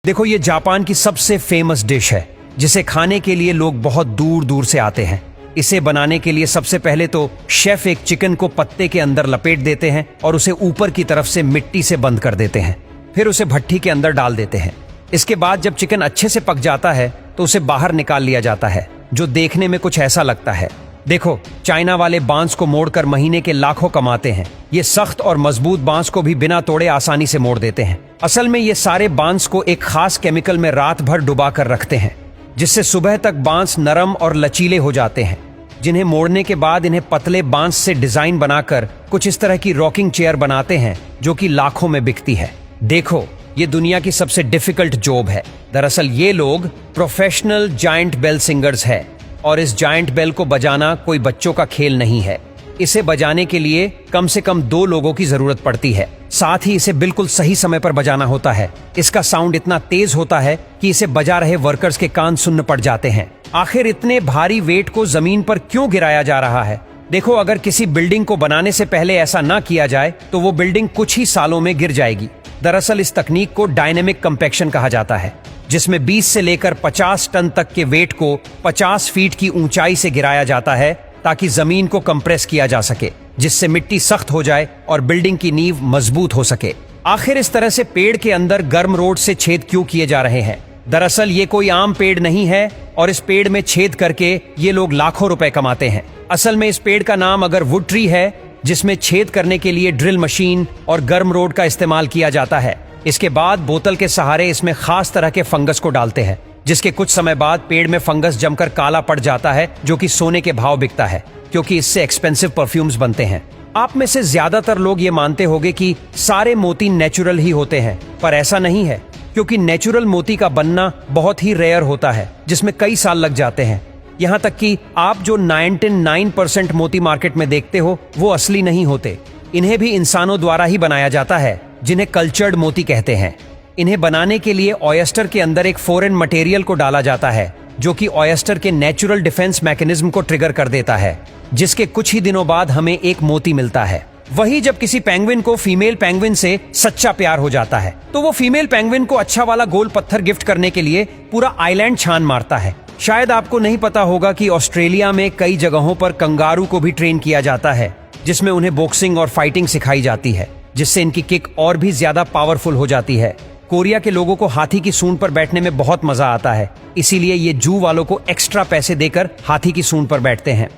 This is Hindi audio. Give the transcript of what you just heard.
देखो, ये जापान की सबसे फेमस डिश है जिसे खाने के लिए लोग बहुत दूर दूर से आते हैं। इसे बनाने के लिए सबसे पहले तो शेफ एक चिकन को पत्ते के अंदर लपेट देते हैं और उसे ऊपर की तरफ से मिट्टी से बंद कर देते हैं। फिर उसे भट्ठी के अंदर डाल देते हैं। इसके बाद जब चिकन अच्छे से पक जाता है तो उसे बाहर निकाल लिया जाता है, जो देखने में कुछ ऐसा लगता है। देखो, चाइना वाले बांस को मोड़कर महीने के लाखों कमाते हैं। ये सख्त और मजबूत बांस को भी बिना तोड़े आसानी से मोड़ देते हैं। असल में ये सारे बांस को एक खास केमिकल में रात भर डुबा कर रखते हैं, जिससे सुबह तक बांस नरम और लचीले हो जाते हैं, जिन्हें मोड़ने के बाद इन्हें पतले बांस से डिजाइन बनाकर कुछ इस तरह की रॉकिंग चेयर बनाते हैं, जो कि लाखों में बिकती है। देखो, ये दुनिया की सबसे डिफिकल्ट जॉब है। दरअसल ये लोग प्रोफेशनल जायंट बेल सिंगर्स है और इस जायंट बेल को बजाना कोई बच्चों का खेल नहीं है। इसे बजाने के लिए कम से कम 2 लोगों की जरूरत पड़ती है। साथ ही इसे बिल्कुल सही समय पर बजाना होता है। इसका साउंड इतना तेज होता है कि इसे बजा रहे वर्कर्स के कान सुन्न पड़ जाते हैं। आखिर इतने भारी वेट को जमीन पर क्यों गिराया जा रहा है? देखो, अगर किसी बिल्डिंग को बनाने से पहले ऐसा ना किया जाए तो वो बिल्डिंग कुछ ही सालों में गिर जाएगी। दरअसल इस तकनीक को डायनेमिक कंपैक्शन कहा जाता है, जिसमें 20 से लेकर 50 टन तक के वेट को 50 फीट की ऊंचाई से गिराया जाता है, ताकि जमीन को कंप्रेस किया जा सके, जिससे मिट्टी सख्त हो जाए और बिल्डिंग की नींव मजबूत हो सके। आखिर इस तरह से पेड़ के अंदर गर्म रोड से छेद क्यों किए जा रहे हैं? दरअसल ये कोई आम पेड़ नहीं है और इस पेड़ में छेद करके ये लोग लाखों रुपए कमाते हैं। असल में इस पेड़ का नाम अगर वुड ट्री है, जिसमें छेद करने के लिए ड्रिल मशीन और गर्म रोड का इस्तेमाल किया जाता है। इसके बाद बोतल के सहारे इसमें खास तरह के फंगस को डालते हैं, जिसके कुछ समय बाद पेड़ में फंगस जमकर काला पड़ जाता है, जो कि सोने के भाव बिकता है, क्योंकि इससे एक्सपेंसिव परफ्यूम्स बनते हैं। आप में से ज्यादातर लोग ये मानते होंगे कि सारे मोती नेचुरल ही होते हैं, पर ऐसा नहीं है, क्योंकि नेचुरल मोती का बनना बहुत ही रेयर होता है, जिसमें कई साल लग जाते हैं। यहाँ तक कि आप जो 99% मोती मार्केट में देखते हो वो असली नहीं होते। इन्हें भी इंसानों द्वारा ही बनाया जाता है, जिन्हें कल्चर्ड मोती कहते हैं। इन्हें बनाने के लिए ऑयस्टर के अंदर एक फॉरेन मटेरियल को डाला जाता है, जो कि ऑयस्टर के नेचुरल डिफेंस मैकेनिज्म को ट्रिगर कर देता है, जिसके कुछ ही दिनों बाद हमें एक मोती मिलता है। वही जब किसी पेंगुइन को फीमेल पेंगुइन से सच्चा प्यार हो जाता है, तो वो फीमेल पेंगुइन को अच्छा वाला गोल पत्थर गिफ्ट करने के लिए पूरा आइलैंड छान मारता है। शायद आपको नहीं पता होगा कि ऑस्ट्रेलिया में कई जगहों पर कंगारू को भी ट्रेन किया जाता है, जिसमें उन्हें बॉक्सिंग और फाइटिंग सिखाई जाती है, जिससे इनकी किक और भी ज्यादा पावरफुल हो जाती है। कोरिया के लोगों को हाथी की सूंड पर बैठने में बहुत मजा आता है, इसीलिए ये जू वालों को एक्स्ट्रा पैसे देकर हाथी की सूंड पर बैठते हैं।